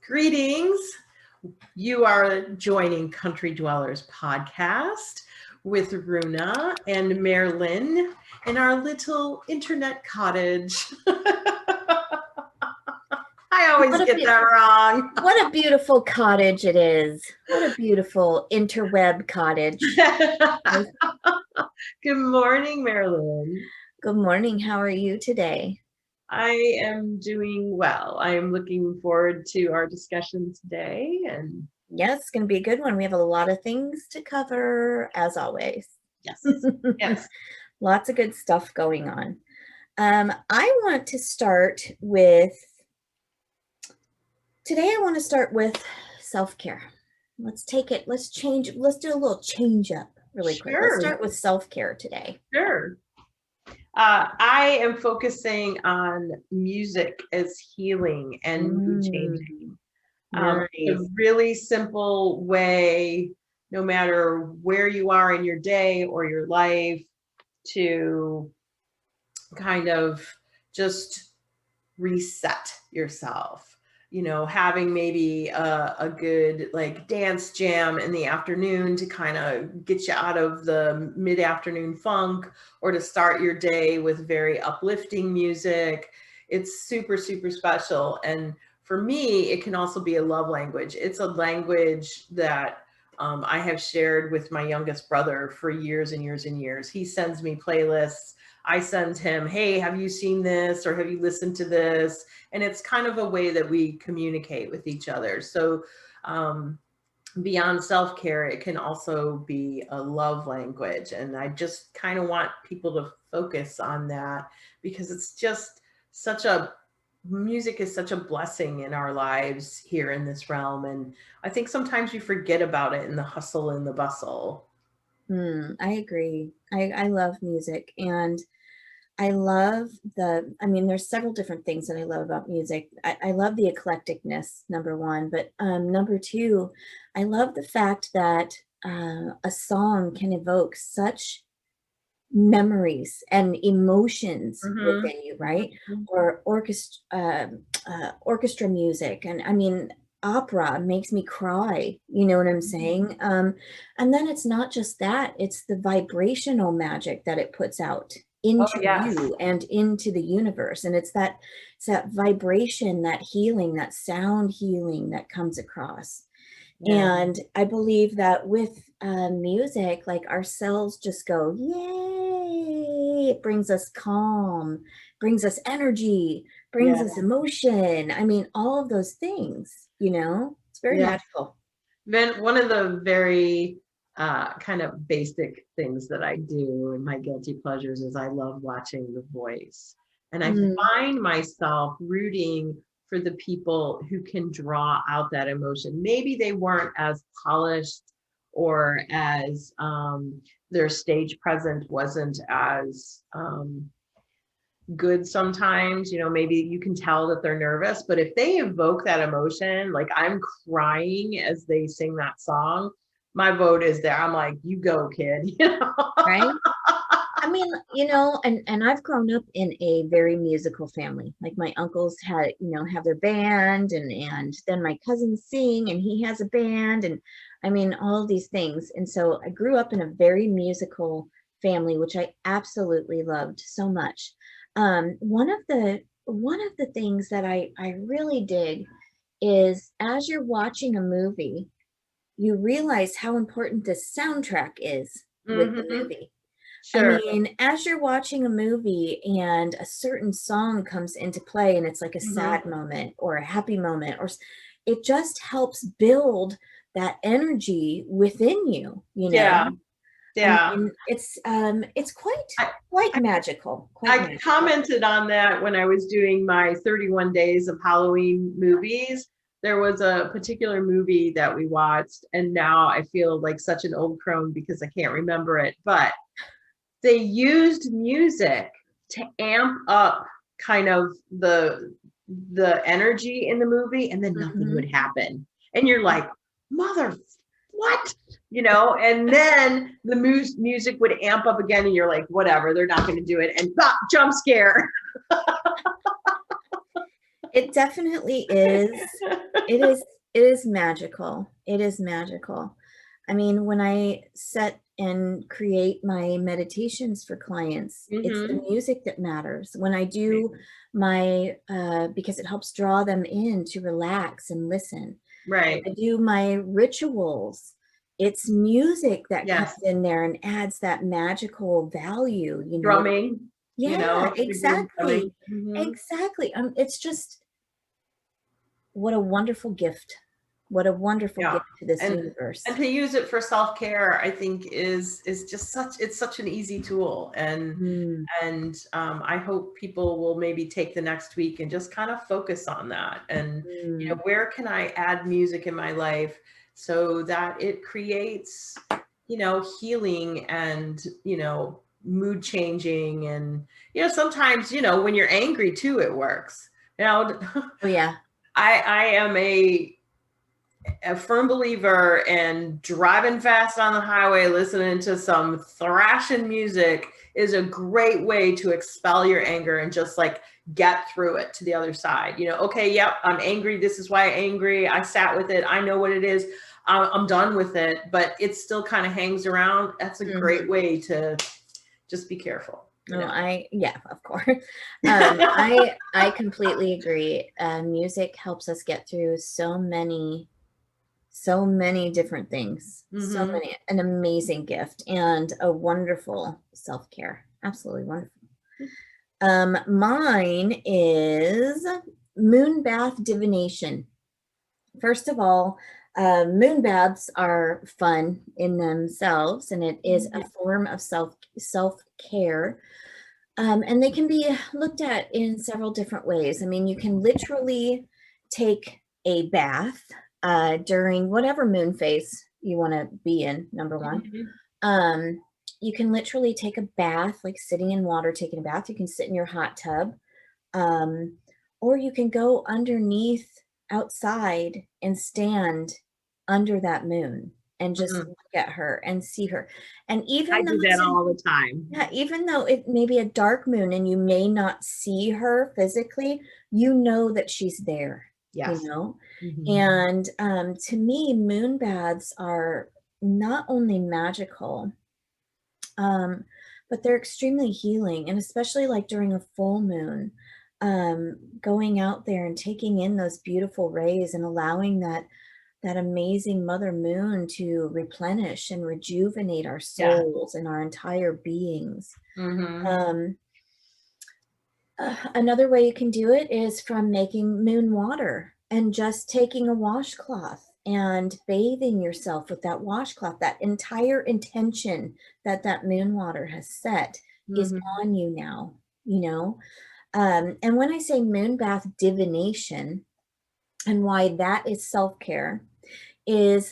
Greetings. You are joining Country Dwellers podcast with Runa and Marilyn in our little internet cottage. I always get that wrong. What a beautiful cottage it is. What a beautiful interweb cottage. Good morning, Marilyn. Good morning. How are you today? I am doing well. I am looking forward to our discussion today. And yes, it's going to be a good one. We have a lot of things to cover, as always. Yes. Yes. Lots of good stuff going on. I want to start with self-care. Let's do a little change up really quick. Let's start with self-care today. Sure. I am focusing on music as healing and mood changing. Nice. A really simple way, no matter where you are in your day or your life, to kind of just reset yourself. You know, having maybe a good like dance jam in the afternoon to kind of get you out of the mid-afternoon funk, or to start your day with very uplifting music. It's super, super special. And for me, it can also be a love language. It's a language that I have shared with my youngest brother for years and years and years. He sends me playlists. I send him, hey, have you seen this? Or have you listened to this? And it's kind of a way that we communicate with each other. So beyond self-care, it can also be a love language. And I just kind of want people to focus on that, because it's just music is such a blessing in our lives here in this realm. And I think sometimes we forget about it in the hustle and the bustle. I agree. I love music, and I love there's several different things that I love about music. I love the eclecticness, number one, but number two, I love the fact that a song can evoke such memories and emotions within you, right? Or orchestra music, and I mean, opera makes me cry, you know what I'm saying? And then it's not just that, it's the vibrational magic that it puts out into you and into the universe. And it's that vibration, that healing, that sound healing that comes across. And I believe that with music, like, our cells just go, yay! It brings us calm, brings us energy, brings us emotion. I mean, all of those things, you know, it's very magical. Then one of the very kind of basic things that I do in my guilty pleasures is I love watching The Voice. And I find myself rooting for the people who can draw out that emotion. Maybe they weren't as polished, or as their stage presence wasn't as good sometimes. You know, maybe you can tell that they're nervous, but if they evoke that emotion, like I'm crying as they sing that song, my vote is there. I'm like, you go, kid. You know? Right? I mean, you know, and I've grown up in a very musical family. Like, my uncles have their band, and then my cousins sing, and he has a band, and I mean, all of these things. And so I grew up in a very musical family, which I absolutely loved so much. One of the things that I really dig is, as you're watching a movie, you realize how important the soundtrack is with the movie. Sure. I mean, as you're watching a movie and a certain song comes into play, and it's like a sad moment or a happy moment, or it just helps build that energy within you, you know? Yeah. And it's quite magical. I commented on that when I was doing my 31 days of Halloween movies. There was a particular movie that we watched, and now I feel like such an old crone because I can't remember it, but they used music to amp up kind of the energy in the movie, and then nothing would happen. And you're like, mother, what? You know, and then the music would amp up again, and you're like, whatever, they're not going to do it. And jump scare. It definitely is it is magical. It is magical. I mean, when I set and create my meditations for clients, it's the Hmm. music that matters. When I do my, because it helps draw them in to relax and listen. When Right. I do my rituals, it's music that comes Yes. in there and adds that magical value, you know? Drumming, Yeah, if you're doing drumming. exactly. Hmm. Exactly. It's just what a wonderful gift. What a wonderful Yeah. gift to this And universe. to use it for self-care, I think is just it's such an easy tool. Mm, I hope people will maybe take the next week and just kind of focus on that. And, mm. where can I add music in my life so that it creates, healing and, mood changing. And, sometimes, when you're angry too, it works. Oh yeah. I am a firm believer in driving fast on the highway, listening to some thrashing music is a great way to expel your anger and just like get through it to the other side. Okay, yep, I'm angry. This is why I'm angry. I sat with it. I know what it is. I'm done with it, but it still kind of hangs around. That's a great Mhm. way to just be careful. No, yeah, of course. I completely agree. Music helps us get through so many different things. So Hmm. many, an amazing gift and a wonderful self-care. Absolutely wonderful. Mine is moon bath divination. First of all, moon baths are fun in themselves, and it is a form of self-care. And they can be looked at in several different ways. I mean, you can literally take a bath during whatever moon phase you want to be in, number one. Hmm. Um, you can literally take a bath, like sitting in water, taking a bath. You can sit in your hot tub, um, or you can go underneath outside and stand under that moon and just Hmm. look at her and see her. And I even though do that it's a all the time. yeah, even though it may be a dark moon and you may not see her physically, you know that she's there, you Yes. know? Hmm. And to me, moon baths are not only magical, um, but they're extremely healing. And especially like during a full moon, going out there and taking in those beautiful rays and allowing that amazing mother moon to replenish and rejuvenate our Yeah. souls and our entire beings. Hmm. Um, Another way you can do it is from making moon water and just taking a washcloth and bathing yourself with that washcloth. That entire intention that that moon water has set is Hmm. on you now, you know? And when I say moon bath divination and why that is self-care is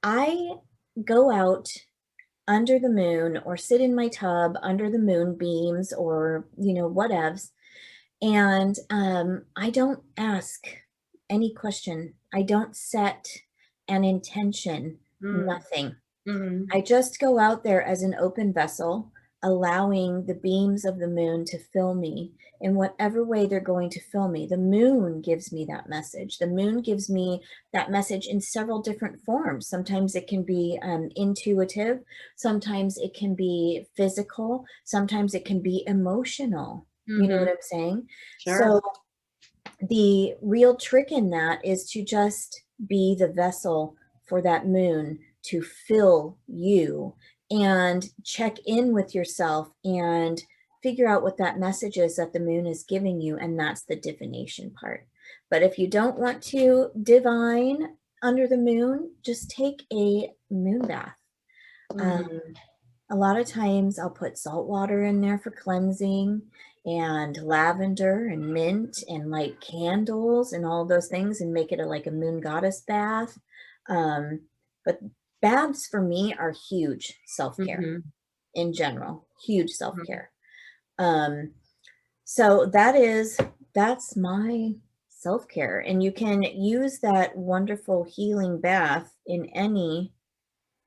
I go out under the moon or sit in my tub under the moonbeams or, whatevs. And I don't ask any question. I don't set an intention, nothing. Hmm. I just go out there as an open vessel, allowing the beams of the moon to fill me in whatever way they're going to fill me. The moon gives me that message. The moon gives me that message in several different forms. Sometimes it can be intuitive, sometimes it can be physical, sometimes it can be emotional. You know Hmm. what I'm saying? Sure. So the real trick in that is to just be the vessel for that moon to fill you and check in with yourself and figure out what that message is that the moon is giving you. And that's the divination part. But if you don't want to divine under the moon, just take a moon bath. Um, Hmm. a lot of times I'll put salt water in there for cleansing and lavender and mint and light candles and all those things and make it like a moon goddess bath. But baths for me are huge self-care Hmm. in general, huge self-care. Um, so that's my self-care. And you can use that wonderful healing bath in any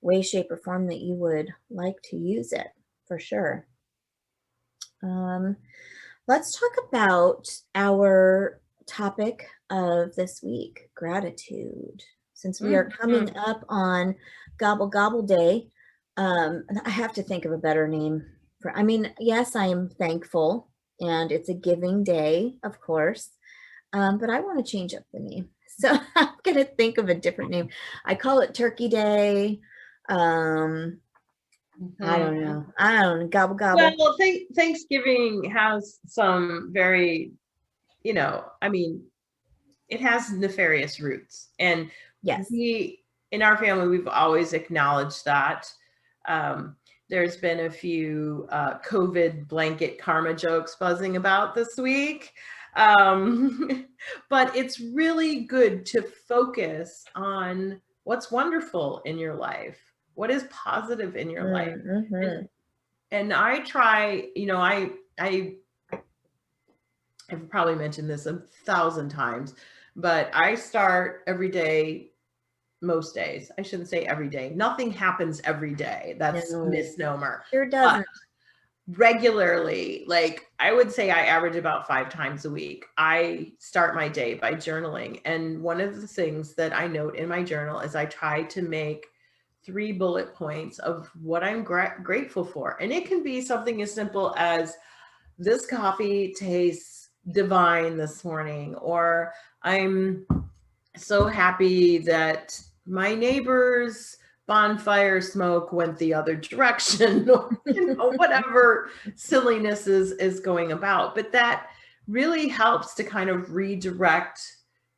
way, shape, or form that you would like to use it, for sure. Um, let's talk about our topic of this week, gratitude. Since we are Mhm. coming up on Gobble Gobble Day, I have to think of a better name for, I mean, yes, I am thankful and it's a giving day, of course, but I want to change up the name. So I'm going to think of a different name. I call it Turkey Day. Um, I don't Mhm. know. I don't know. Gobble Gobble. Well, Thanksgiving has some very, I mean, it has nefarious roots. And Yes. in our family, we've always acknowledged that. Um, there's been a few COVID blanket karma jokes buzzing about this week. But it's really good to focus on what's wonderful in your life, what is positive in your life. Mm-hmm. And I try, I've probably mentioned this 1,000 times, but I start every day, most days. I shouldn't say every day. Nothing happens every day. That's a No, misnomer. sure But doesn't. regularly, like I would say I average about 5 times a week, I start my day by journaling. And one of the things that I note in my journal is I try to make 3 bullet points of what I'm grateful for. And it can be something as simple as this coffee tastes divine this morning, or I'm so happy that my neighbor's bonfire smoke went the other direction, or whatever silliness is going about. But that really helps to kind of redirect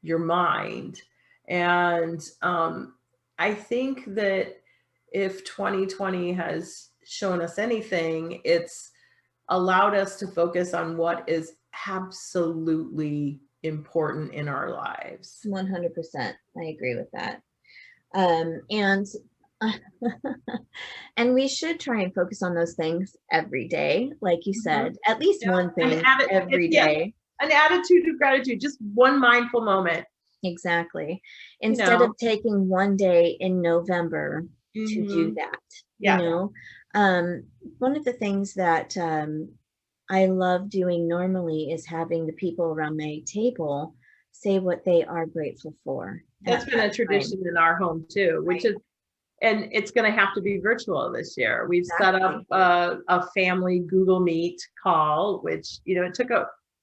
your mind. And I think that if 2020 has shown us anything, it's allowed us to focus on what is absolutely important in our lives. 100%. I agree with that. And and we should try and focus on those things every day, like you Mhm. said, at least Yeah, one and thing add it, every yeah, day. an attitude of gratitude, just one mindful moment, Exactly. you Instead know. of taking one day in November to do Hmm. that, you Yeah, know. Um, One of the things that I love doing normally is having the people around my table say what they are grateful for that's at been that a tradition time. in our home too, which Right. is, and it's going to have to be virtual this year. We've set up Exactly. a family Google Meet call, which, it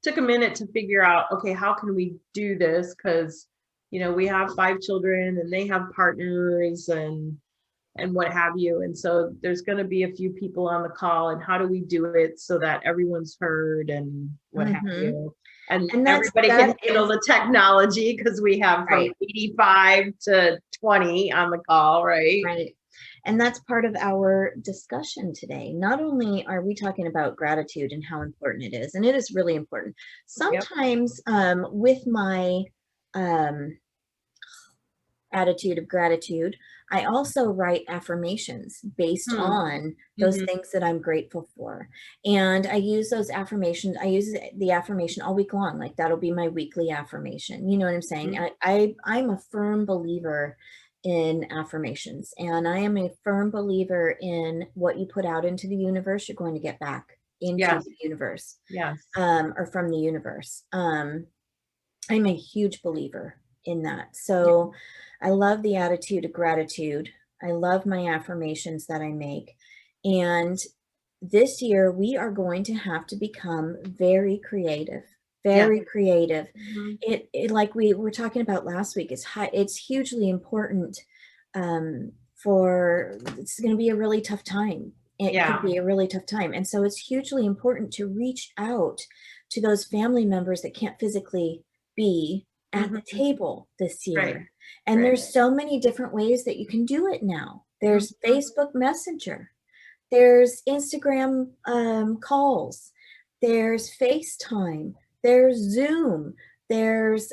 took a minute to figure out, okay, how can we do this? Because, we have 5 children and they have partners and what have you. And so there's going to be a few people on the call, and how do we do it so that everyone's heard and what have Hmm. you. And And everybody that can handle is the technology, because we have from right. 85 to 20 on the call, right? Right. And that's part of our discussion today. Not only are we talking about gratitude and how important it is, and it is really important. Yep. Sometimes with my um, attitude of gratitude, I also write affirmations based Hmm. on those Hmm. things that I'm grateful for. And I use those affirmations, I use the affirmation all week long. Like that'll be my weekly affirmation. You know what I'm saying? I'm a firm believer in affirmations, and I am a firm believer in what you put out into the universe, you're going to get back into Yes. the universe, Yes. or from the universe. I'm a huge believer in that. Yeah. So I love the attitude of gratitude. I love my affirmations that I make. And this year we are going to have to become very creative, Yes. very creative. Mhm. It like we were talking about last week, it's hugely important for it's going to be a really tough time. It could Yeah. be a really tough time. And so it's hugely important to reach out to those family members that can't physically be at the Mhm. table this Right. year. And Right. there's so many different ways that you can do it now. There's Mhm. Facebook Messenger, there's Instagram calls, there's FaceTime, there's Zoom, there's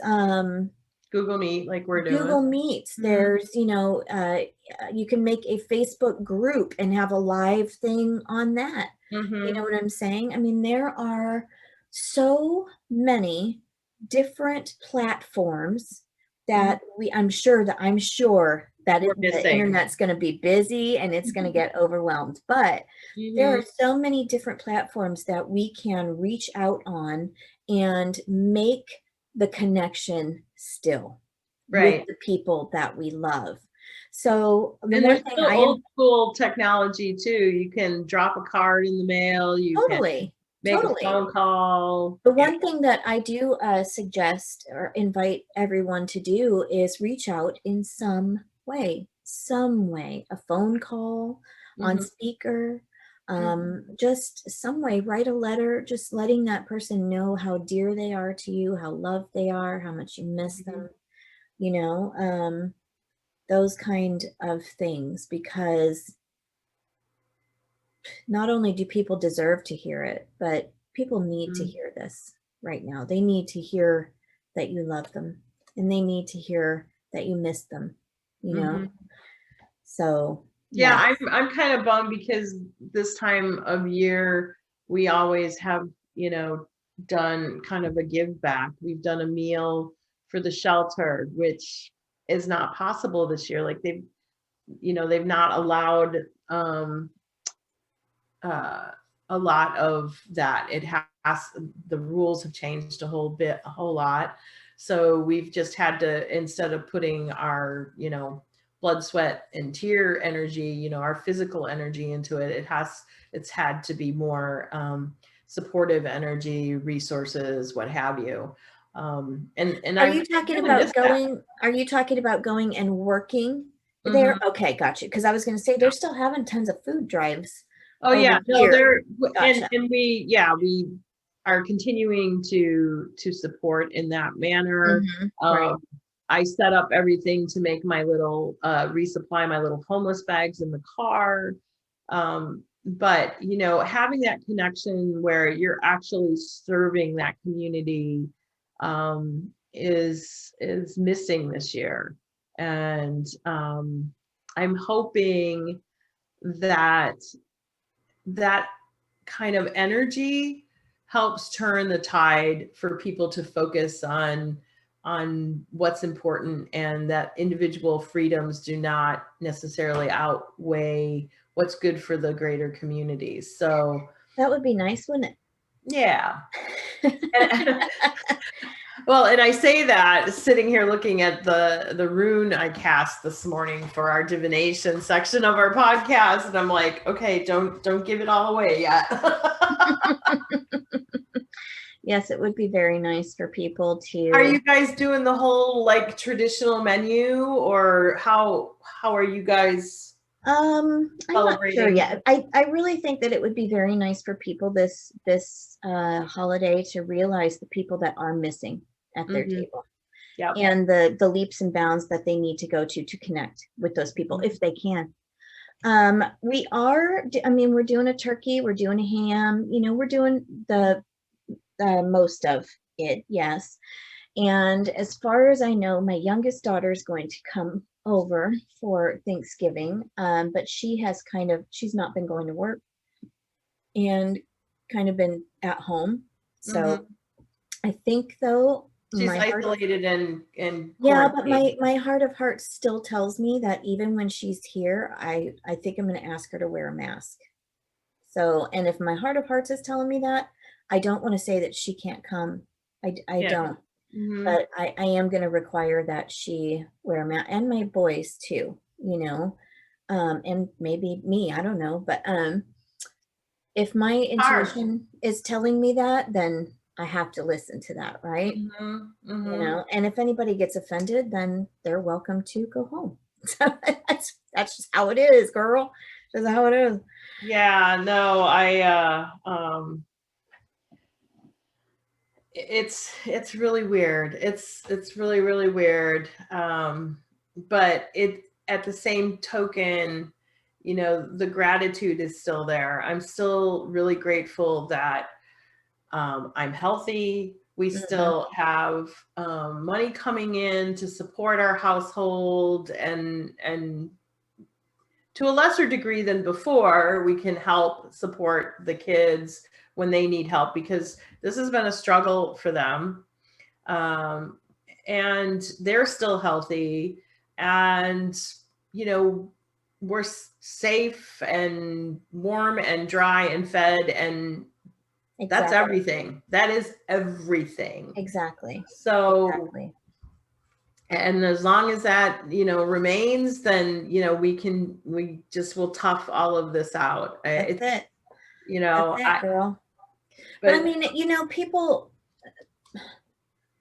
Google Meet, like we're doing. Google Meets, Mhm. there's, you can make a Facebook group and have a live thing on that. You know Mhm. what I'm saying? I mean, there are so many different platforms Mhm. that I'm sure that We're the missing. internet's going to be busy and it's going to get overwhelmed. But there Mhm. are so many different platforms that we can reach out on and make the connection still with Right. the people that we love. So the And one there's thing still I am old school technology too. You can drop a card in the mail, you can totally, make a totally. phone call. The Yeah. one thing that I do suggest or invite everyone to do is reach out in some way, a phone call, on Hmm. speaker, Hmm. just some way, write a letter, just letting that person know how dear they are to you, how loved they are, how much you miss them, you know, those kind of things, because not only do people deserve to hear it, but people need to hear this right now. They need to hear that you love them, and they need to hear that you miss them, you know? Hmm. So, Yeah, yes. I'm kind of bummed because this time of year we always have, done kind of a give back. We've done a meal for the shelter, which is not possible this year. Like they've not allowed uh, a lot of that. The rules have changed a whole lot. So we've just had to, instead of putting our, blood, sweat, and tear energy, our physical energy into it, it's had to be more supportive energy, resources, what have you. And Are I you talking really miss about that. going and working there? Mhm. Okay, gotcha. Because I was going to say they're still having tons of food drives Oh over yeah, no, here. and Gotcha. we are continuing to support in that manner. Right. Um, I set up everything to make my little resupply my little homeless bags in the car. But having that connection where you're actually serving that community is missing this year, and I'm hoping that that kind of energy helps turn the tide for people to focus on what's important, and that individual freedoms do not necessarily outweigh what's good for the greater communities. So That would be nice, wouldn't yeah. it? Well, and I say that sitting here looking at the rune I cast this morning for our divination section of our podcast, and I'm like, okay, don't give it all away yet. Yes, it would be very nice for people Are to. you guys doing the whole like traditional menu, or how are you guys I'm not sure celebrating? yet. I really think that it would be very nice for people this holiday to realize the people that are missing at their Hmm. table, Yep. and the leaps and bounds that they need to go to connect with those people if they can. I mean, we're doing a turkey, we're doing a ham, we're doing the most of it, yes. And as far as I know, my youngest daughter is going to come over for Thanksgiving, but she's not been going to work and kind of been at home. So Hmm. I think, though, She's my heart, isolated and yeah, but quarantined. my heart of hearts still tells me that even when she's here, I think I'm going to ask her to wear a mask. So, and if my heart of hearts is telling me that, I don't want to say that she can't come. I Yeah. don't. Hmm. But I am going to require that she wear a mask, and my boys too, and maybe me, I don't know. But if my Hard. intuition is telling me that, then I have to listen to that, right? Hmm. Hmm. And if anybody gets offended, then they're welcome to go home. So that's just how it is, girl. That's how it is. Yeah, no, it's really weird. It's really, really weird. But it at the same token, the gratitude is still there. I'm still really grateful that I'm healthy. We Mhm. still have money coming in to support our household, and to a lesser degree than before, we can help support the kids when they need help, because this has been a struggle for them. Um, and they're still healthy, and, you know, we're safe and warm and dry and fed, and That's Exactly. everything. That is everything. Exactly. So, Exactly. and as long as that, remains, then, we just will tough all of this out. That's It's, it. That's it, girl. But I but mean, people,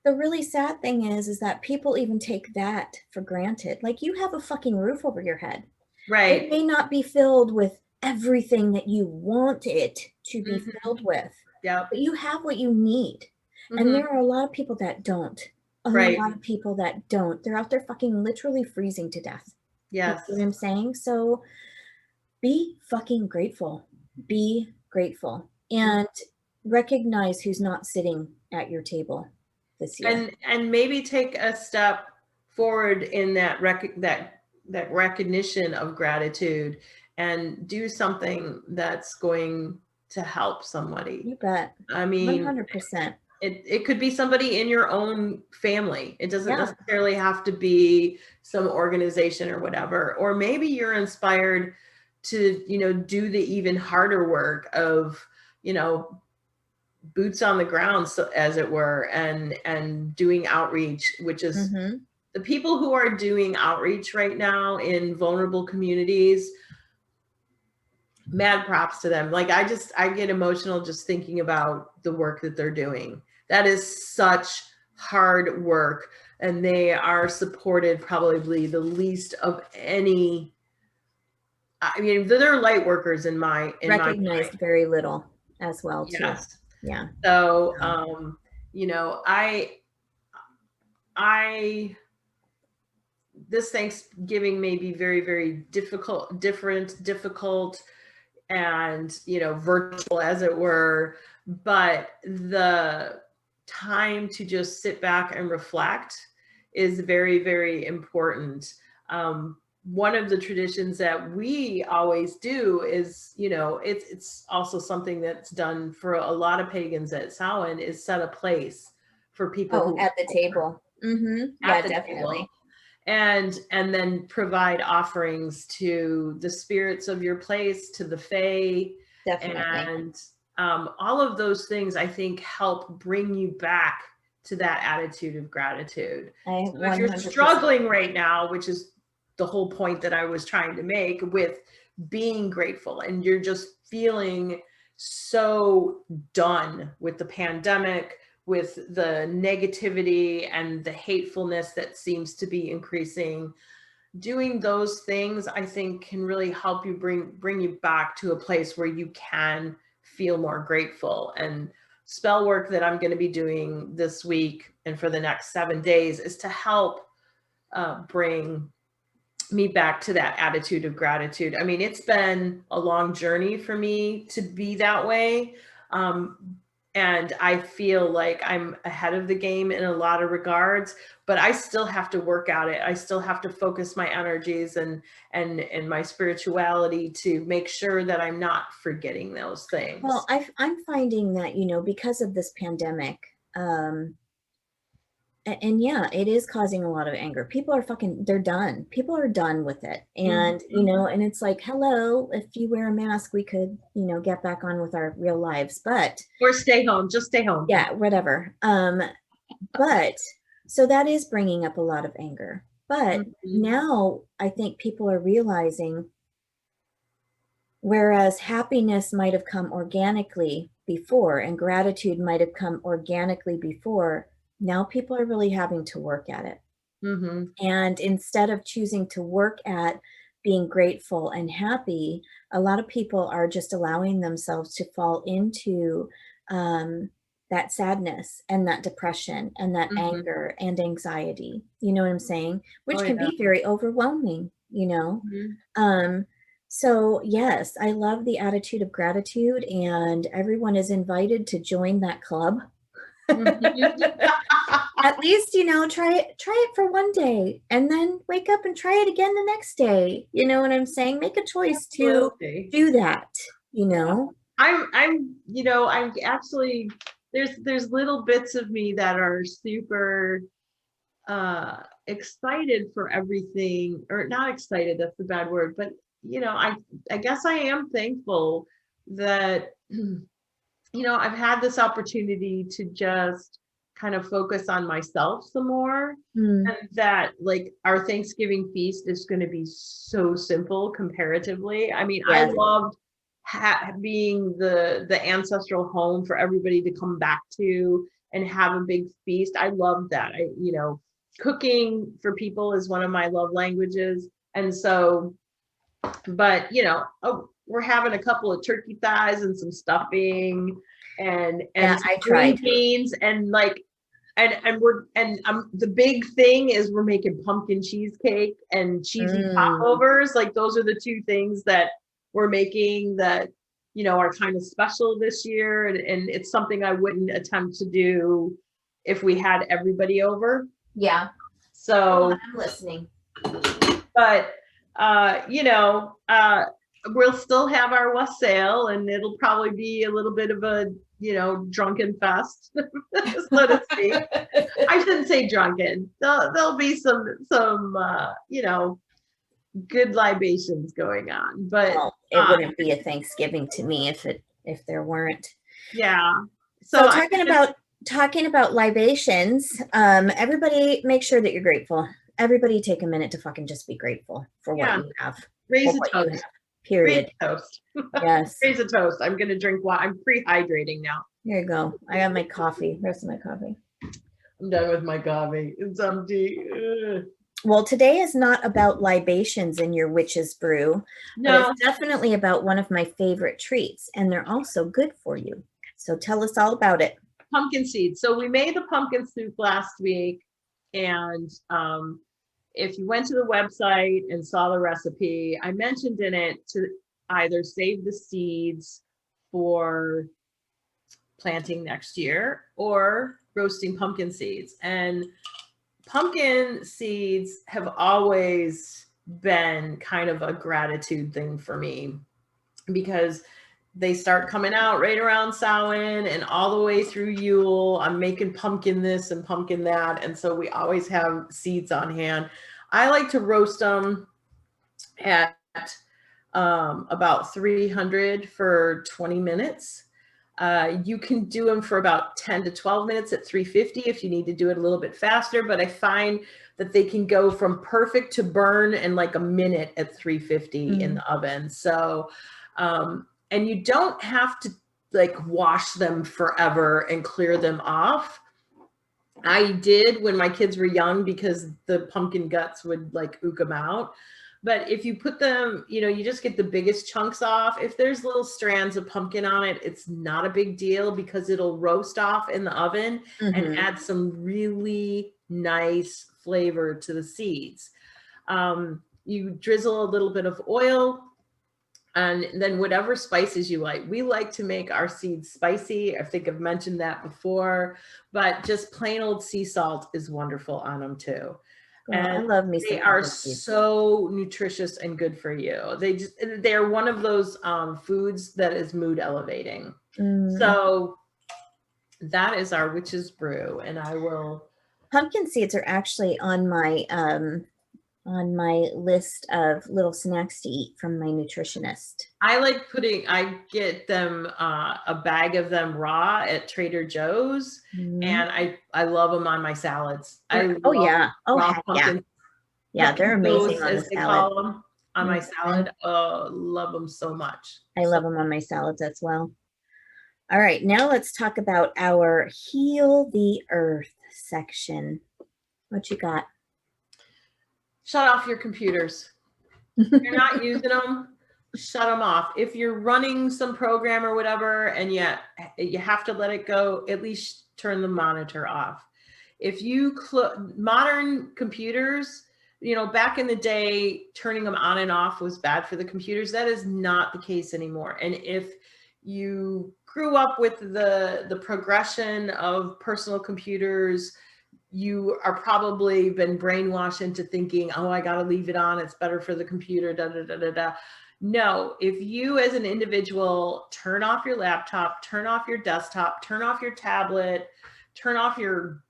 the really sad thing is that people even take that for granted. Like, you have a fucking roof over your head. It right. may not be filled with everything that you want it to be Hmm. filled with, Yep. but you have what you need. And Hmm. there are a lot of people that don't. A Right. lot of people that don't. They're out there fucking literally freezing to death. You know what Yes. I'm saying? So be fucking grateful. Be grateful. Mhm. And recognize who's not sitting at your table this year. And maybe take a step forward in that recognition of gratitude, and do something that's going to help somebody. You bet. I mean, 100%. it could be somebody in your own family. It doesn't Yeah. necessarily have to be some organization or whatever. Or maybe you're inspired to, do the even harder work of, boots on the ground, so, as it were, and doing outreach, which is Mm-hmm. the people who are doing outreach right now in vulnerable communities. Mad props to them. Like, I get emotional just thinking about the work that they're doing. That is such hard work, and they are supported probably the least of any. I mean, they're light workers in my mind. Recognized very little as well, too. Yes. Yeah. So, So, I this Thanksgiving may be very, very difficult, and, virtual, as it were, but the time to just sit back and reflect is very, very important. One of the traditions that we always do is, it's also something that's done for a lot of pagans at Samhain, is set a place for people oh, who at the table. Mm-hmm. at Yeah, the table, definitely. and then provide offerings to the spirits of your place, to the fae, Definitely. and all of those things, I think, help bring you back to that attitude of gratitude. I So if you're 100% struggling agree. right now, which is the whole point that I was trying to make with being grateful, and you're just feeling so done with the pandemic, with the negativity and the hatefulness that seems to be increasing, doing those things, I think, can really help you bring you back to a place where you can feel more grateful. And spell work that I'm going to be doing this week and for the next 7 days is to help bring me back to that attitude of gratitude. I mean, it's been a long journey for me to be that way. And I feel like I'm ahead of the game in a lot of regards, but I still have to work at it. I still have to focus my energies and my spirituality to make sure that I'm not forgetting those Well, things. I'm finding that, because of this pandemic, and yeah, it is causing a lot of anger. People are fucking, they're done. People are done with it. And, Mhm. and it's like, hello, if you wear a mask, we could, get back on with our real lives. But Or stay home, just stay home. yeah, whatever. But so that is bringing up a lot of anger. But Mhm. now I think people are realizing, whereas happiness might have come organically before and gratitude might have come organically before, now people are really having to work at it. Mhm. And instead of choosing to work at being grateful and happy, a lot of people are just allowing themselves to fall into that sadness and that depression and that Mhm. anger and anxiety. You know what I'm saying? Oh Which can yeah. be very overwhelming. Mhm. Um, so, yes, I love the attitude of gratitude, and everyone is invited to join that club. Mhm. At least, try it for one day and then wake up and try it again the next day. You know what I'm saying? Make a choice to Absolutely. do that, Yeah. I'm actually, there's little bits of me that are super excited for everything, or not excited, that's the bad word, but I guess I am thankful that I've had this opportunity to just kind of focus on myself some more. Mm, And that, like, our Thanksgiving feast is going to be so simple comparatively. I mean, I yes. loved being the ancestral home for everybody to come back to and have a big feast. I loved that. Cooking for people is one of my love languages. And so, but oh, we're having a couple of turkey thighs and some stuffing Yeah, and some I green tried. beans and like and the big thing is we're making pumpkin cheesecake and cheesy Mm, popovers. Like those are the two things that we're making that are kind of special this year, and it's something I wouldn't attempt to do if we had everybody over. yeah. Go on, So, I'm listening. but uh, you know, uh, we'll still have our wassail, and it'll probably be a little bit of a drunken fest, so to speak. I shouldn't say drunken. There'll be some good libations going on, but Well, it wouldn't be a Thanksgiving to me if there weren't. yeah. So So I just talking about libations, everybody make sure that you're grateful. Everybody take a minute to fucking just be grateful for what yeah, you have, for raise a what you have. toast. Raise Period. a toast. Yes. Raise a toast. I'm gonna drink water. I'm pre-hydrating now. Here you go. I got my coffee. Rest of my coffee. I'm done with my coffee. It's empty. Ugh. Well, today is not about libations in your witch's brew, but it's No, definitely about one of my favorite treats, and they're also good for you. So tell us all about it. pumpkin seeds. So we made the pumpkin soup last week, and if you went to the website and saw the recipe, I mentioned in it to either save the seeds for planting next year or roasting pumpkin seeds. And pumpkin seeds have always been kind of a gratitude thing for me because they start coming out right around Samhain and all the way through Yule. I'm making pumpkin this and pumpkin that. And so we always have seeds on hand. I like to roast them at about 300 for 20 minutes. You can do them for about 10 to 12 minutes at 350 if you need to do it a little bit faster, but I find that they can go from perfect to burn in like a minute at 350 in the oven. So, and you don't have to like wash them forever and clear them off. I did when my kids were young because the pumpkin guts would like ook them out. But if you put them, you just get the biggest chunks off. If there's little strands of pumpkin on it, it's not a big deal because it'll roast off in the oven and add some really nice flavor to the seeds. You drizzle a little bit of oil and then whatever spices you like. We like to make our seeds spicy. I think I've mentioned that before, but just plain old sea salt is wonderful on them too. Oh, I And love me they some are pumpkin seeds. so nutritious and good for you. They're one of those foods that is mood elevating. So that is our witch's brew, and I will. Pumpkin seeds are actually on my list of little snacks to eat from my nutritionist. I get them a bag of them raw at Trader Joe's, and I love them on my salads. I Oh love yeah. Oh raw heck yeah. pumpkin Yeah, they're amazing toast, on the as they salad. call them, on my salad. Oh, love them so much. I love them on my salads as well. All right, now let's talk about our Heal the Earth section. What you got? Shut off your computers. If you're not using them, shut them off. If you're running some program or whatever, and yet you have to let it go, at least turn the monitor off. If you modern computers, back in the day, turning them on and off was bad for the computers. That is not the case anymore. And if you grew up with the progression of personal computers, you are probably been brainwashed into thinking, oh, I got to leave it on. It's better for the computer. Da, da, da, da, da. No, if you as an individual turn off your laptop, turn off your desktop, turn off your tablet, turn off your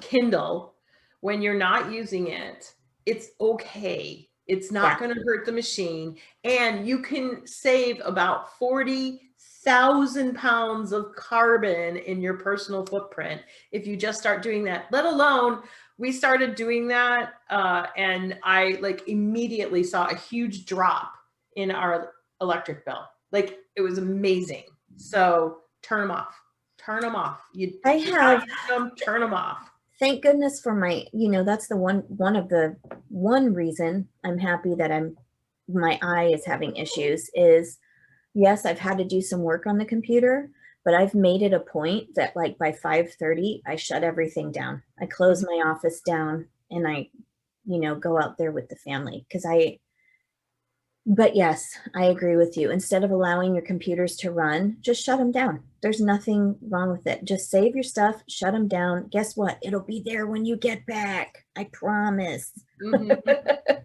Kindle when you're not using it, it's okay. It's not Yeah. going to hurt the machine. And you can save about 40,000 pounds of carbon in your personal footprint if you just start doing that. Let alone, we started doing that, and I like immediately saw a huge drop in our electric bill. Like, it was amazing. So turn them off. Turn them off. You I have, them, turn them off. thank goodness for my, that's the one reason I'm happy that my eye is having issues is, yes, I've had to do some work on the computer, but I've made it a point that like by 5:30, I shut everything down. I close my office down and I, go out there with the family but yes, I agree with you. Instead of allowing your computers to run, just shut them down. There's nothing wrong with it. Just save your stuff, shut them down. Guess what? It'll be there when you get back. I promise. Mhm.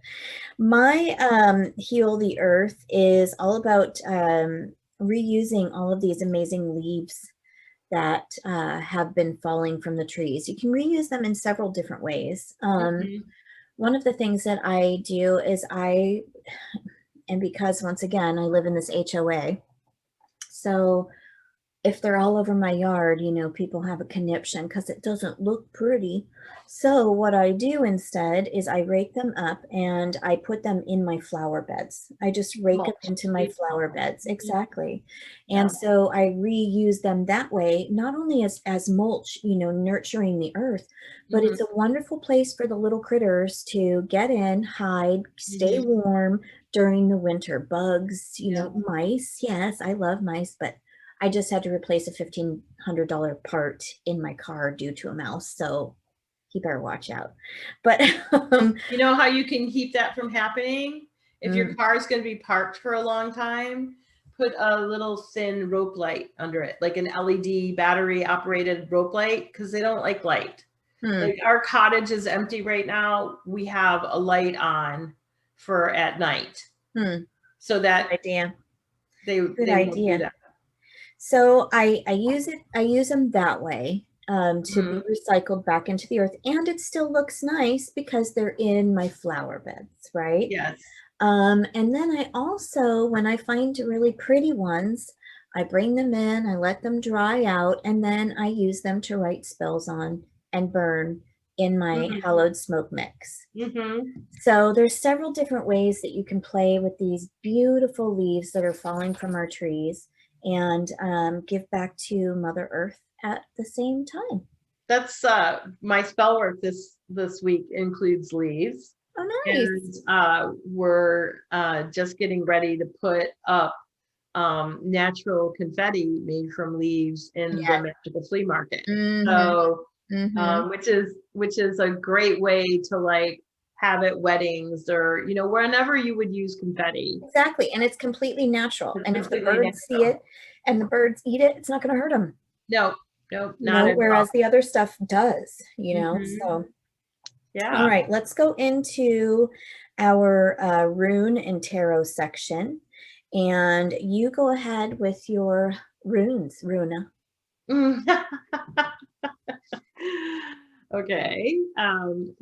My Heal the Earth is all about reusing all of these amazing leaves that have been falling from the trees. You can reuse them in several different ways. Mhm. One of the things that I do is and because once again, I live in this HOA, so if they're all over my yard, people have a conniption because it doesn't look pretty. So what I do instead is I rake them up and I put them in my flower beds. I just rake them Mulch. into my flower beds. Mhm. Exactly. Yeah. And so I reuse them that way, not only as mulch, nurturing the earth, but Mhm. it's a wonderful place for the little critters to get in, hide, stay Mhm. warm during the winter. Bugs, Yeah. mice. Yes, I love mice, but I just had to replace a $1,500 part in my car due to a mouse, so he better watch out. But You know how you can keep that from happening? If your mm, car is going to be parked for a long time, put a little thin rope light under it, like an LED battery operated rope light, because they don't like light. hmm, Like, our cottage is empty right now. We have a light on for at night so good that idea. Good they won't do idea. that. So I use them that way to be Mhm. recycled back into the earth, and it still looks nice because they're in my flower beds, right? Yes. And then I also, when I find really pretty ones, I bring them in, I let them dry out, and then I use them to write spells on and burn in my Mhm. hallowed smoke mix. Mhm. So there's several different ways that you can play with these beautiful leaves that are falling from our trees and give back to Mother Earth at the same time. That's my spell work this week includes leaves. Oh, And nice. we're just getting ready to put up natural confetti made from leaves in the Yeah. magical flea market. Mm-hmm. So, Mm-hmm. which is a great way to like have at weddings or whenever you would use confetti. Exactly. And it's completely natural. It's And if the completely birds see natural. it and the birds eat it, it's not going to hurt them, No, no, not at all. whereas the other stuff does. Hmm. So, all Yeah. right, let's go into our rune and tarot section. And you go ahead with your runes, Runa. Okay.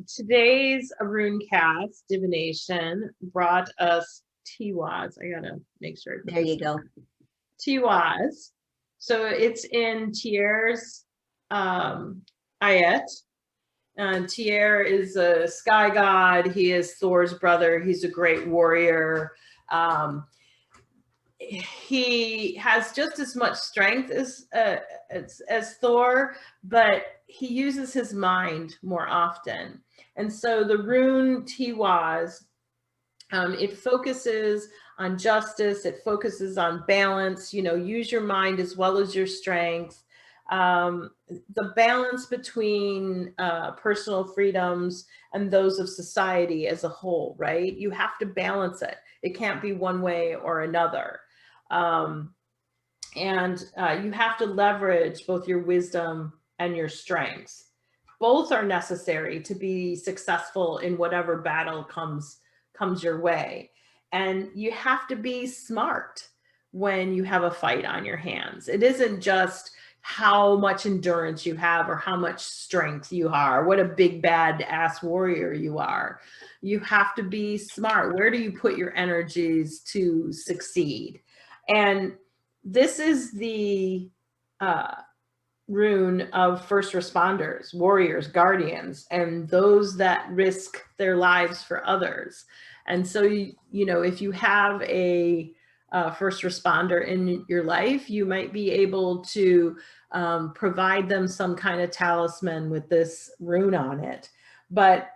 Today's rune cast divination brought us Tiwaz. I gotta make sure I put There this you go. Tiwaz. So it's in Tier's ayat. Tier is a sky god. He is Thor's brother. He's a great warrior. He has just as much strength as Thor, but he uses his mind more often. And so the rune Tiwaz, it focuses on justice. It focuses on balance. Use your mind as well as your strength. The balance between personal freedoms and those of society as a whole, right? You have to balance it. It can't be one way or another. Um, and you have to leverage both your wisdom and your strengths. Both are necessary to be successful in whatever battle comes your way. And you have to be smart when you have a fight on your hands. It isn't just how much endurance you have or how much strength you are, what a big bad ass warrior you are. You have to be smart. Where do you put your energies to succeed? And this is the uh, rune of first responders, warriors, guardians, and those that risk their lives for others. And so, you know, if you have a first responder in your life, you might be able to provide them some kind of talisman with this rune on it. But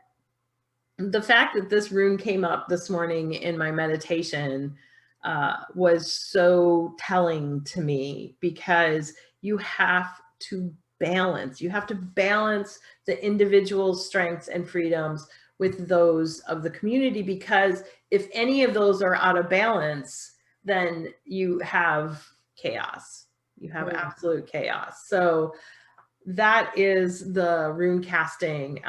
the fact that this rune came up this morning in my meditation was so telling to me, because you have to you have to balance the individual's strengths and freedoms with those of the community, because if any of those are out of balance, then you have chaos. You have absolute chaos. So that is the rune casting.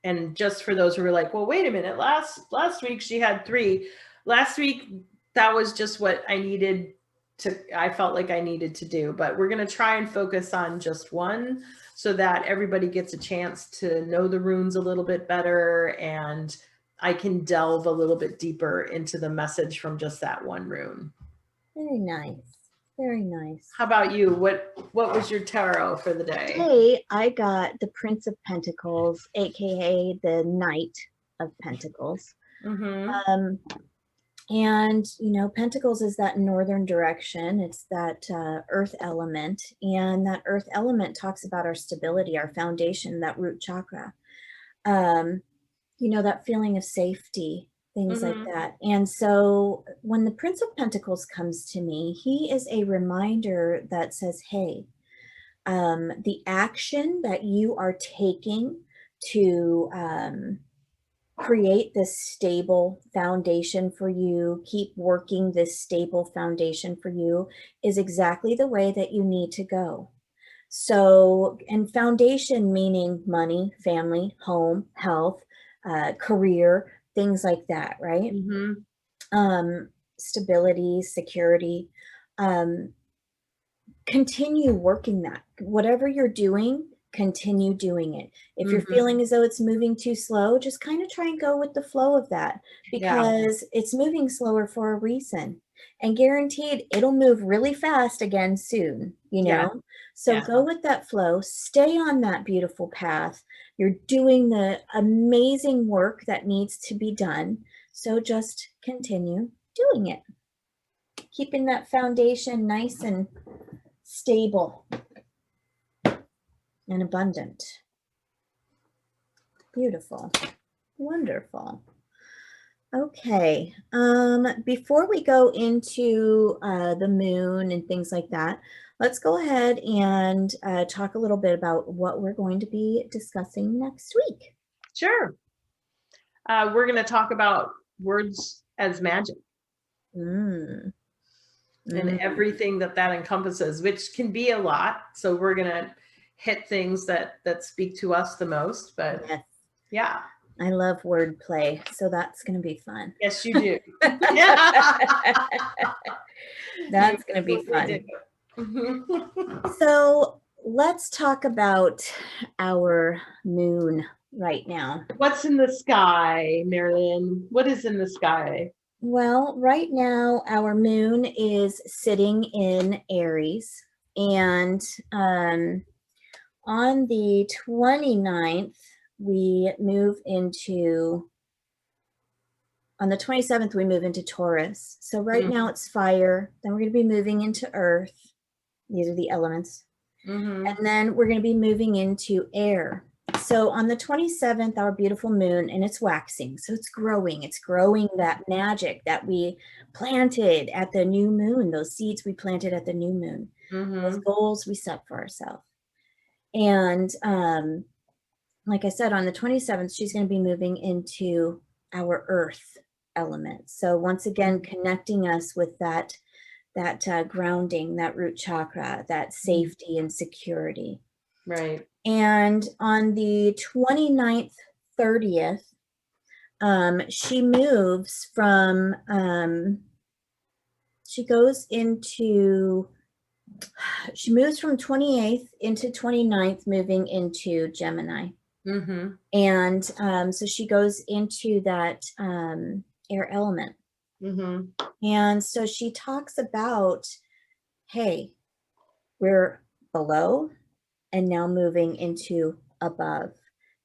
And just for those who were like, well, wait a minute, last week she had 3. Last week, that was just what I felt like I needed to do. But we're going to try and focus on just one, so that everybody gets a chance to know the runes a little bit better, and I can delve a little bit deeper into the message from just that one rune. Very nice. Very nice. How about you? What was your tarot for the day? Today, I got the Prince of Pentacles, aka the Knight of Pentacles. And you know, Pentacles is that northern direction. It's that earth element, and that earth element talks about our stability, our foundation, that root chakra. You know, that feeling of safety, things like that. And so when the Prince of Pentacles comes to me, he is a reminder that says, hey, the action that you are taking to create this stable foundation for you, keep working this stable foundation for you, is exactly the way that you need to go. So, and foundation meaning money, family, home, health, career, things like that, right? Stability, security. Continue working that. Whatever you're doing, continue doing it. If you're feeling as though it's moving too slow, just kind of try and go with the flow of that, because it's moving slower for a reason, and guaranteed it'll move really fast again soon, you know? So go with that flow, stay on that beautiful path. You're doing the amazing work that needs to be done. So just continue doing it, keeping that foundation nice and stable and abundant. Beautiful. Wonderful. Okay. Before we go into the moon and things like that, let's go ahead and talk a little bit about what we're going to be discussing next week. Sure. We're going to talk about words as magic. And everything that encompasses, which can be a lot. So we're going to hit things that speak to us the most, but yeah. I love wordplay, so that's going to be fun. Yes, you do. That's going to be fun. So let's talk about our moon right now. What's in the sky, Marilyn? What is in the sky? Well, right now our moon is sitting in Aries, and on the 29th, we move into, on the 27th, we move into Taurus. So right now it's fire, then we're going to be moving into earth. These are the elements. And then we're going to be moving into air. So on the 27th, our beautiful moon, and it's waxing. So it's growing that magic that we planted at the new moon, those seeds we planted at the new moon, those goals we set for ourselves. And like I said, on the 27th, she's going to be moving into our earth element. So once again, connecting us with that grounding, that root chakra, that safety and security. Right. And on the 29th, 30th, she moves from, she goes into She moves from 28th into 29th, moving into Gemini. Mm-hmm. And so she goes into that air element. Mm-hmm. And so she talks about, hey, we're below and now moving into above.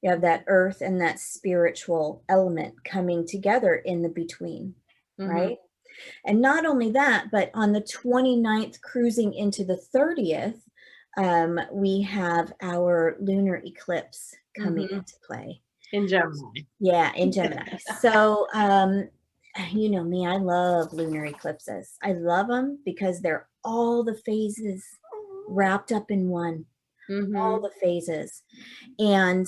You have that earth and that spiritual element coming together in the between, Mm-hmm. right? And not only that, but on the 29th, cruising into the 30th, we have our lunar eclipse coming Mm-hmm. into play. In Gemini. Yeah, in Gemini. So, you know me, I love lunar eclipses. I love them because they're all the phases wrapped up in one, Mm-hmm. all the phases. And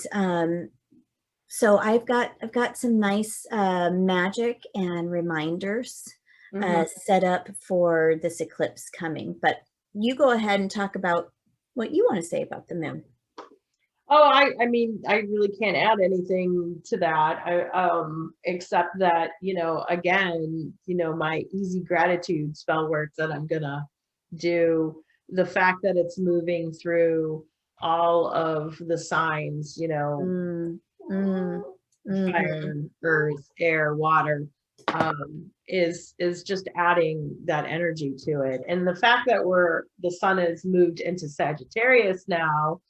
so I've got some nice magic and reminders set up for this eclipse coming. But you go ahead and talk about what you want to say about the moon. Oh, I mean, I really can't add anything to that. Except that, again, my easy gratitude spell work that I'm gonna do, the fact that it's moving through all of the signs, Mm, mm, mhm. fire, earth, air, water, is just adding that energy to it. And the fact that the sun has moved into Sagittarius now,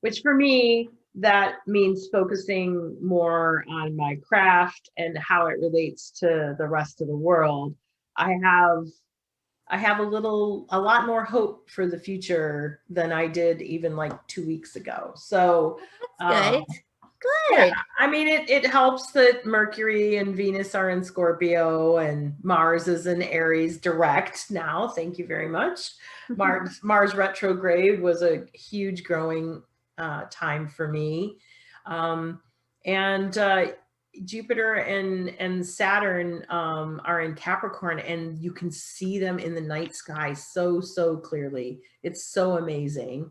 which for me, that means focusing more on my craft and how it relates to the rest of the world. I have a lot more hope for the future than I did even like 2 weeks ago. So, That's good. yeah, Good. I mean, it helps that Mercury and Venus are in Scorpio and Mars is in Aries direct now. Thank you very much. Mars retrograde was a huge growing time for me. And Jupiter and Saturn are in Capricorn, and you can see them in the night sky so clearly. It's so amazing.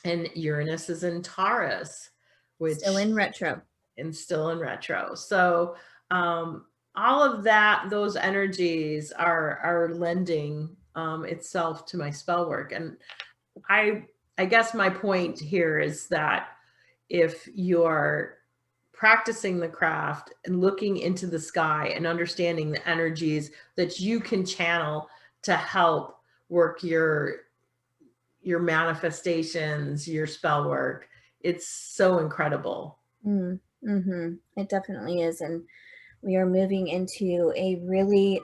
And Uranus is in Taurus, which Still in retro. and still in retro. So all of those energies are lending itself to my spell work. And I guess my point here is that if you're practicing the craft and looking into the sky and understanding the energies that you can channel to help work your manifestations, your spell work, it's so incredible. Mm-hmm. It definitely is. And we are moving into a really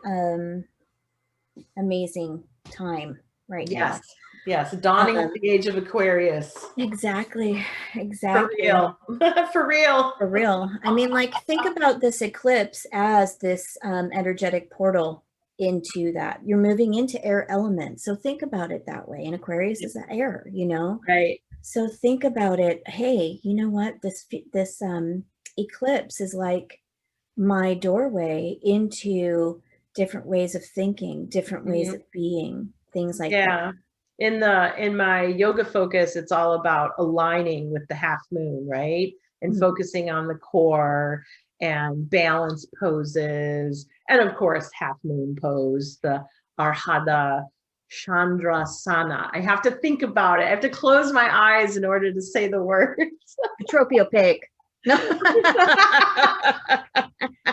amazing time right now. Yes, dawning of Um, the age of Aquarius. exactly. For Exactly. real. For real. For real. I mean, like, think about this eclipse as this energetic portal into that. You're moving into air element. So think about it that way. And Aquarius is the air, you know? Right. So think about it. Hey, you know what? This eclipse is like my doorway into different ways of thinking, different ways of being, things like that. Yeah. In my yoga focus, it's all about aligning with the half moon, right? And focusing on the core and balance poses. And of course, half moon pose, the Arhada Chandrasana. I have to think about it. I have to close my eyes in order to say the words. Tropiopig. No.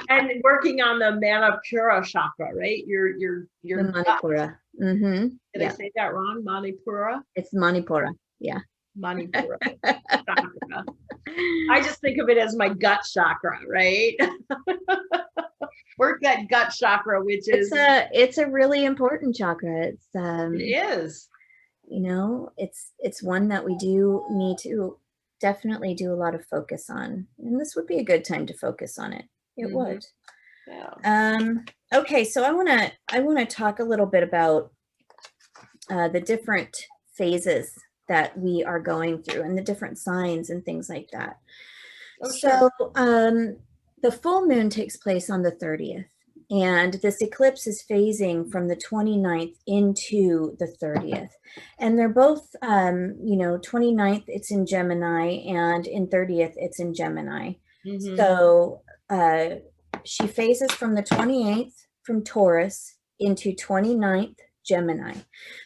And working on the Manipura chakra, right? Your The Manipura. Mm-hmm. Did I say that wrong? Manipura? It's Manipura. Yeah. Manipura chakra. I just think of it as my gut chakra, right? Work that gut chakra, which is it's a really important chakra. It's it is. You know, it's one that we do need to definitely do a lot of focus on. And this would be a good time to focus on it. It would. Yeah. Okay, so I wanna talk a little bit about the different phases that we are going through and the different signs and things like that. Oh, so sure. the full moon takes place on the 30th, and this eclipse is phasing from the 29th into the 30th. And they're both, 29th, it's in Gemini, and in 30th, it's in Gemini. Mm-hmm. So she phases from the 28th from Taurus into 29th Gemini.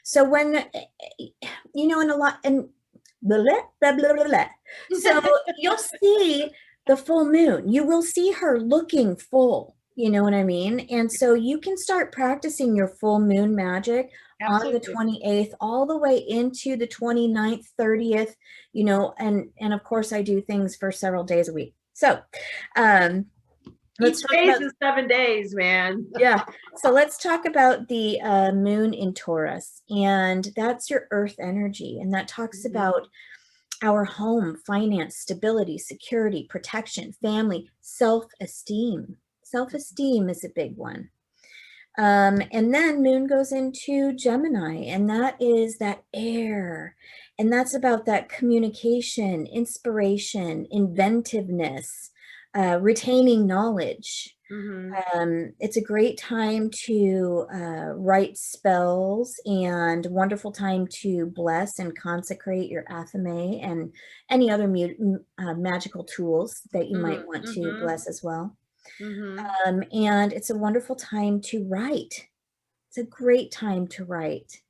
So when, you know, in a lot, and blah, blah, blah, blah, blah. So you'll see the full moon. You will see her looking full. You know what I mean? And so you can start practicing your full moon magic on the Absolutely. 28th all the way into the 29th, 30th, you know, and of course I do things for several days a week. So let's Each talk phase about, is 7 days, man. yeah. So let's talk about the moon in Taurus, and that's your earth energy. And that talks about our home, finance, stability, security, protection, family, self-esteem. Self-esteem is a big one. And then moon goes into Gemini, and that is that air. And that's about that communication, inspiration, inventiveness, retaining knowledge. It's a great time to write spells, and wonderful time to bless and consecrate your athame and any other magical tools that you might want to bless as well. And it's a wonderful time to write. It's a great time to write.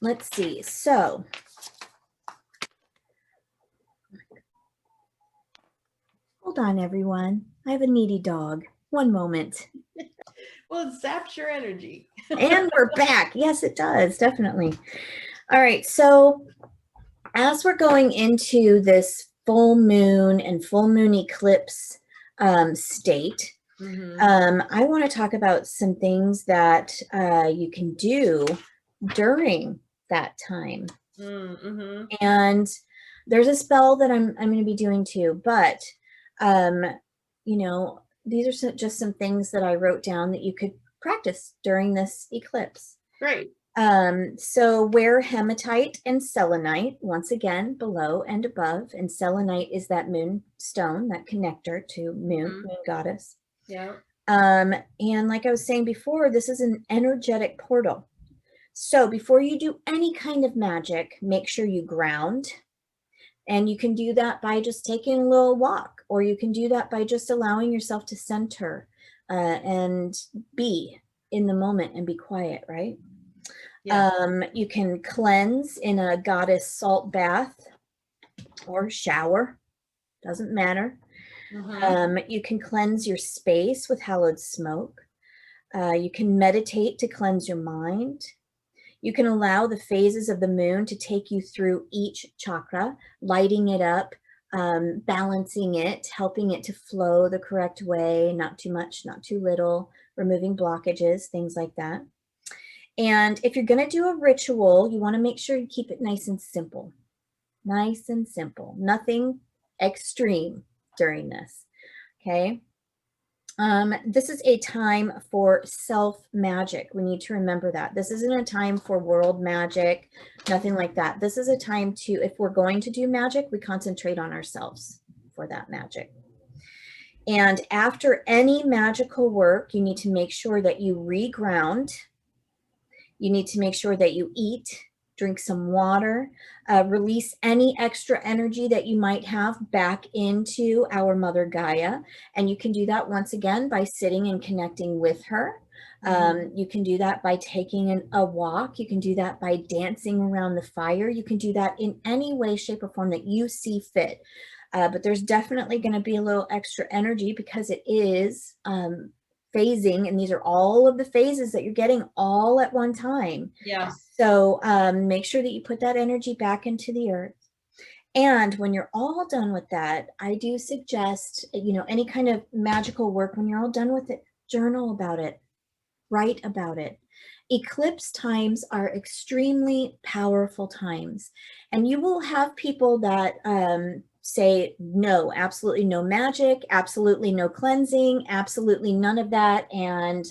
Let's see. So hold on, everyone. I have a needy dog. One moment. Well, it zaps your energy. And we're back. Yes, it does. Definitely. All right. So as we're going into this full moon and full moon eclipse state, I want to talk about some things that you can do during that time. And there's a spell that I'm going to be doing too, but you know, these are just some things that I wrote down that you could practice during this eclipse. Great. So wear hematite and selenite, once again, below and above. And selenite is that moon stone, that connector to moon goddess. Yeah. And like I was saying before, this is an energetic portal. So before you do any kind of magic, make sure you ground. And you can do that by just taking a little walk, or you can do that by just allowing yourself to center and be in the moment and be quiet, right? Yeah. You can cleanse in a goddess salt bath or shower, doesn't matter. You can cleanse your space with hallowed smoke. You can meditate to cleanse your mind. You can allow the phases of the moon to take you through each chakra, lighting it up, balancing it, helping it to flow the correct way, not too much, not too little, removing blockages, things like that. And if you're going to do a ritual, you want to make sure you keep it nice and simple. Nice and simple. Nothing extreme during this. Okay. This is a time for self-magic. We need to remember that. This isn't a time for world magic, nothing like that. This is a time to, if we're going to do magic, we concentrate on ourselves for that magic. And after any magical work, you need to make sure that you reground. You need to make sure that you eat, drink some water, release any extra energy that you might have back into our Mother Gaia. And you can do that once again by sitting and connecting with her. You can do that by taking a walk. You can do that by dancing around the fire. You can do that in any way, shape, or form that you see fit. But there's definitely going to be a little extra energy because it is phasing, and these are all of the phases that you're getting all at one time. Yes. So make sure that you put that energy back into the earth. And when you're all done with that, I do suggest, you know, any kind of magical work, when you're all done with it, journal about it, write about it. Eclipse times are extremely powerful times, and you will have people that say, no, absolutely no magic, absolutely no cleansing, absolutely none of that. And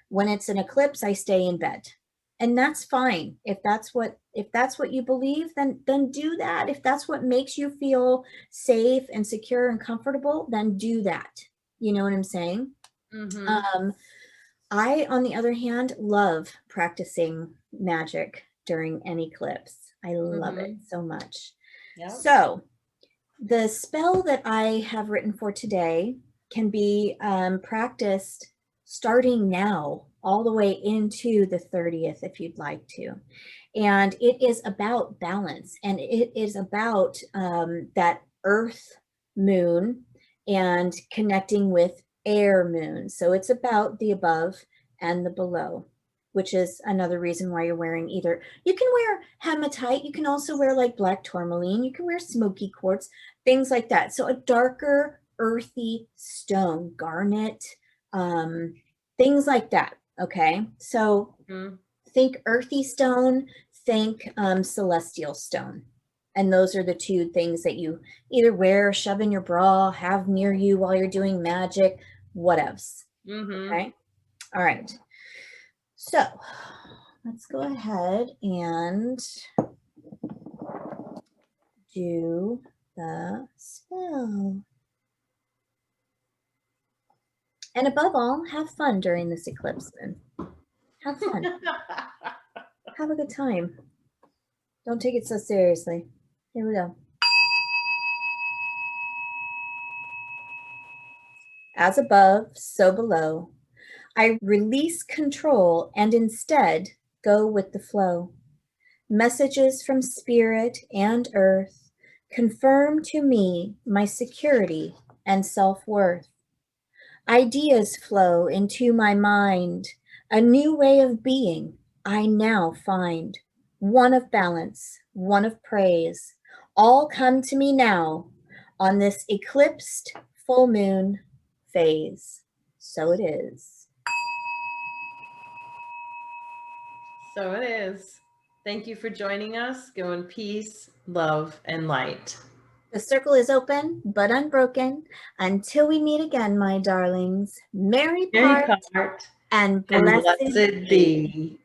when it's an eclipse, I stay in bed. And that's fine. If that's what you believe, then do that. If that's what makes you feel safe and secure and comfortable, then do that. You know what I'm saying? I, on the other hand, love practicing magic during an eclipse. I love it so much. Yep. So the spell that I have written for today can be practiced starting now all the way into the 30th if you'd like to. And it is about balance, and it is about that earth moon and connecting with air moon. So it's about the above and the below, which is another reason why you're wearing either. You can wear hematite, you can also wear like black tourmaline, you can wear smoky quartz, things like that. So a darker, earthy stone, garnet, things like that. Okay, so think earthy stone, think celestial stone. And those are the two things that you either wear, shove in your bra, have near you while you're doing magic, whatevs. Okay. All right. So let's go ahead and do the spell. And above all, have fun during this eclipse then. Have fun. Have a good time. Don't take it so seriously. Here we go. As above, so below. I release control and instead go with the flow. Messages from spirit and earth confirm to me my security and self-worth. Ideas flow into my mind, a new way of being I now find, one of balance, one of praise. All come to me now on this eclipsed full moon phase. So it is. So it is. Thank you for joining us. Go in peace, love, and light. The circle is open but unbroken. Until we meet again, my darlings, merry part part and blessed be.